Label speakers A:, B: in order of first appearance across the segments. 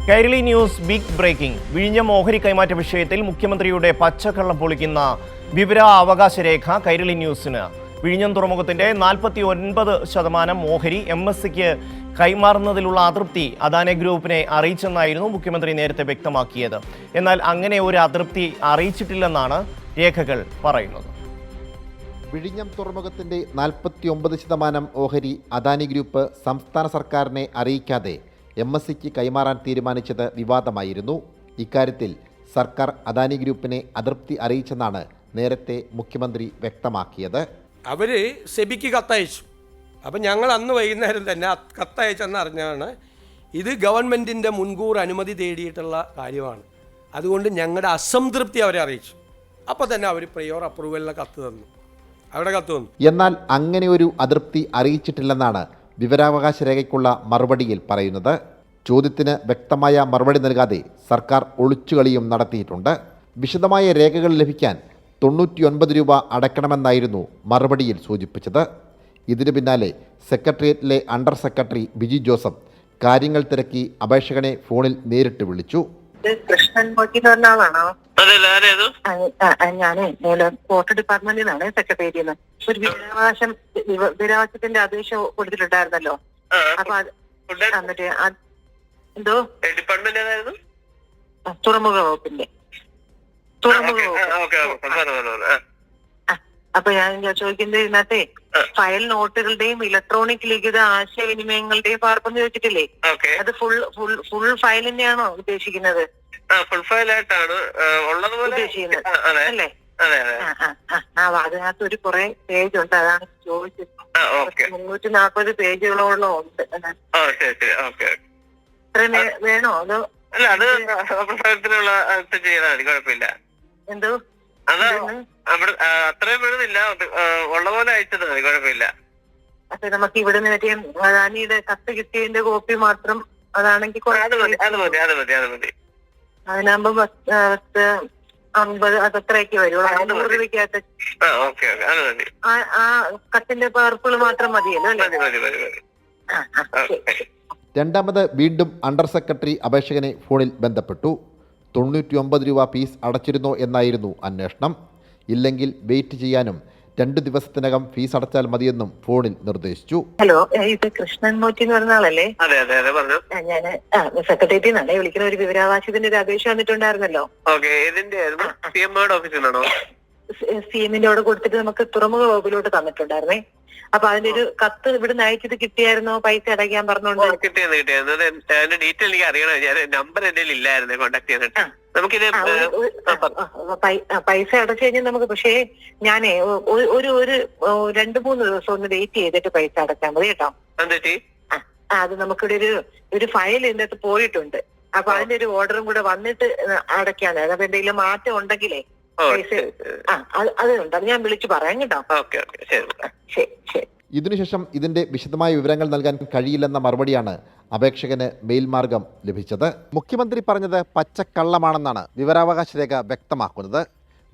A: Kairali news big breaking. വിഴിഞ്ഞം ഓഹരി കൈമാറ്റ വിഷയത്തിൽ മുഖ്യമന്ത്രിയുടെ പച്ചക്കള്ളം പൊളിക്കുന്ന വിവരാവകാശ രേഖ കൈരളി ന്യൂസിന്. വിഴിഞ്ഞം തുറമുഖത്തിന്റെ 49% ഓഹരി MSCക്ക് കൈമാറുന്നതിലുള്ള അതൃപ്തി അദാനി ഗ്രൂപ്പിനെ അറിയിച്ചെന്നായിരുന്നു മുഖ്യമന്ത്രി നേരത്തെ വ്യക്തമാക്കിയത്. എന്നാൽ അങ്ങനെ ഒരു അതൃപ്തി അറിയിച്ചിട്ടില്ലെന്നാണ് രേഖകൾ പറയുന്നത്.
B: വിഴിഞ്ഞം തുറമുഖത്തിന്റെ 49% ഓഹരി അദാനി ഗ്രൂപ്പ് സംസ്ഥാന സർക്കാരിനെ അറിയിക്കാതെ MSCക്ക് കൈമാറാൻ തീരുമാനിച്ചത് വിവാദമായിരുന്നു. ഇക്കാര്യത്തിൽ സർക്കാർ അദാനി ഗ്രൂപ്പിനെ അതൃപ്തി അറിയിച്ചെന്നാണ് നേരത്തെ മുഖ്യമന്ത്രി വ്യക്തമാക്കിയത്.
C: അവർ സെബിക്ക് കത്തയച്ചു. അപ്പം ഞങ്ങൾ അന്ന് വൈകുന്നേരം തന്നെ കത്തയച്ചെന്ന് അറിഞ്ഞാണ് ഇത് ഗവൺമെൻറ്റിൻ്റെ മുൻകൂർ അനുമതി തേടിയിട്ടുള്ള കാര്യമാണ്. അതുകൊണ്ട് ഞങ്ങളുടെ അസംതൃപ്തി അവരെ അറിയിച്ചു. അപ്പോൾ തന്നെ അവർ പ്രയോർ അപ്രൂവലിന് കത്ത് തന്നു. അവിടെ കത്ത് തന്നു.
B: എന്നാൽ അങ്ങനെ ഒരു അതൃപ്തി അറിയിച്ചിട്ടില്ലെന്നാണ് വിവരാവകാശ രേഖയ്ക്കുള്ള മറുപടിയിൽ പറയുന്നത്. ചോദ്യത്തിന് വ്യക്തമായ മറുപടി നൽകാതെ സർക്കാർ ഒളിച്ചുകളിയും നടത്തിയിട്ടുണ്ട്. വിശദമായ രേഖകൾ ലഭിക്കാൻ 99 രൂപ അടയ്ക്കണമെന്നായിരുന്നു മറുപടിയിൽ സൂചിപ്പിച്ചത്. ഇതിനു പിന്നാലെ സെക്രട്ടേറിയറ്റിലെ അണ്ടർ സെക്രട്ടറി ബിജി ജോസഫ് കാര്യങ്ങൾ തിരക്കി അപേക്ഷകനെ ഫോണിൽ നേരിട്ട് വിളിച്ചു.
D: കൃഷ്ണൻ മോറ്റി എന്ന് പറഞ്ഞ ആളാണോ? ഞാനേ പോർട്ട് ഡിപ്പാർട്ട്മെന്റിൽ നിന്നാണ്, സെക്രട്ടേറിയറ്റിൽ നിന്ന്. ഒരു വിവരാവകാശത്തിന്റെ അപേക്ഷ കൊടുത്തിട്ടുണ്ടായിരുന്നല്ലോ. അപ്പൊ എന്നിട്ട് എന്തോ തുറമുഖ വകുപ്പിന്റെ അപ്പൊ ഞാൻ ചോദിക്കുന്നത് ഇതിനകത്തെ ഫയൽ നോട്ടുകളുടെയും ഇലക്ട്രോണിക് ലിഖിത ആശയവിനിമയങ്ങളുടെയും പാർപ്പെന്ന് ചോദിച്ചിട്ടില്ലേ? അത് ഫുൾ ഫയൽ തന്നെയാണോ ഉദ്ദേശിക്കുന്നത്?
E: ഫുൾ ഫയൽ ആയിട്ടാണ്
D: ഉദ്ദേശിക്കുന്നത് അല്ലേ? അതിനകത്ത് ഒരു കുറെ പേജ് ഉണ്ട്, അതാണ് ചോദിച്ചത്. 340 പേജുകളോളം ഉണ്ട്. വേണോ അതോ എന്തോ?
E: അത്രയും വേണമെന്നില്ല, ഉള്ള പോലെ അയച്ചത് മതി, കുഴപ്പമില്ല.
D: അപ്പൊ നമുക്ക് ഇവിടെ നിന്ന് അദാനിയുടെ കത്ത് കിട്ടിയതിന്റെ കോപ്പി മാത്രം അതാണെങ്കിൽ അതിനാകുമ്പോ 50 അതത്രയൊക്കെ വരുള്ളൂ. 100 രൂപയ്ക്കകത്ത് ആ കത്തിന്റെ പകർപ്പുകൾ മാത്രം മതിയല്ലോ അല്ലേ?
B: രണ്ടാമത് വീണ്ടും അണ്ടർ സെക്രട്ടറി അപേക്ഷകനെ ഫോണിൽ ബന്ധപ്പെട്ടു. 99 രൂപ ഫീസ് അടച്ചിരുന്നോ എന്നായിരുന്നു അന്വേഷണം. ഇല്ലെങ്കിൽ വെയിറ്റ് ചെയ്യാനും 2 ദിവസത്തിനകം ഫീസ് അടച്ചാൽ മതിയെന്നും ഫോണിൽ നിർദ്ദേശിച്ചു.
D: ഹലോ, ഇത് കൃഷ്ണൻ മോറ്റി എന്ന് പറഞ്ഞ ആളല്ലേ? ഞാന് സെക്രട്ടേറിയറ്റിൽ നിന്നാണ് വിളിക്കുന്ന. ഒരു വിവരാവകാശത്തിന്റെ ഒരു അപേക്ഷ വന്നിട്ടുണ്ടായിരുന്നല്ലോ. CM-ന്റെ അവിടെ കൊടുത്തിട്ട് നമുക്ക് തുറമുഖ വകുപ്പിലോട്ട് തന്നിട്ടുണ്ടായിരുന്നേ. അപ്പൊ അതിന്റെ ഒരു കത്ത് ഇവിടുന്ന് അയച്ചത് കിട്ടിയായിരുന്നോ? പൈസ അടയ്ക്കാൻ പറഞ്ഞോണ്ട്
E: കിട്ടിയെന്ന് ഡീറ്റെയിൽ എനിക്ക് അറിയണം. ഞാൻ നമ്പർ എന്റെ ഇല്ലായിരുന്നു കോൺടാക്ട് ചെയ്യാനായിട്ട്. നമുക്കിത്
D: പൈസ അടച്ചു കഴിഞ്ഞാൽ നമുക്ക്, പക്ഷേ ഞാനേ ഒരു 2-3 ദിവസം ഒന്ന് വെയിറ്റ് ചെയ്തിട്ട് പൈസ അടച്ചാൽ മതി കേട്ടോ. അത് നമുക്കിവിടെ ഒരു ഫയൽ ഇതിന്റെ അകത്ത് പോയിട്ടുണ്ട്. അപ്പൊ അതിന്റെ ഒരു ഓർഡറും കൂടെ വന്നിട്ട് അടയ്ക്കാണ്. അപ്പൊ എന്തെങ്കിലും മാറ്റം ഉണ്ടെങ്കിലേ പൈസ അതുണ്ട്, അത് ഞാൻ വിളിച്ചു പറയാം കേട്ടോ. ശരി.
B: ഇതിനുശേഷം ഇതിന്റെ വിശദമായ വിവരങ്ങൾ നൽകാൻ കഴിയില്ലെന്ന മറുപടിയാണ് അപേക്ഷകന് മെയിൽ മാർഗം ലഭിച്ചത്. മുഖ്യമന്ത്രി പറഞ്ഞത് പച്ചക്കള്ളമാണെന്നാണ് വിവരാവകാശ രേഖ വ്യക്തമാക്കുന്നത്.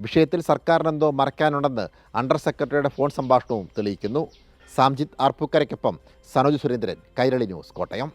B: വിഷയത്തിൽ സർക്കാരിനെന്തോ മറയ്ക്കാനുണ്ടെന്ന് അണ്ടർ സെക്രട്ടറിയുടെ ഫോൺ സംഭാഷണവും തെളിയിക്കുന്നു. സാംജിത്ത് ആർപ്പൂക്കരയ്ക്കൊപ്പം സനോജ് സുരേന്ദ്രൻ, കൈരളി ന്യൂസ്, കോട്ടയം.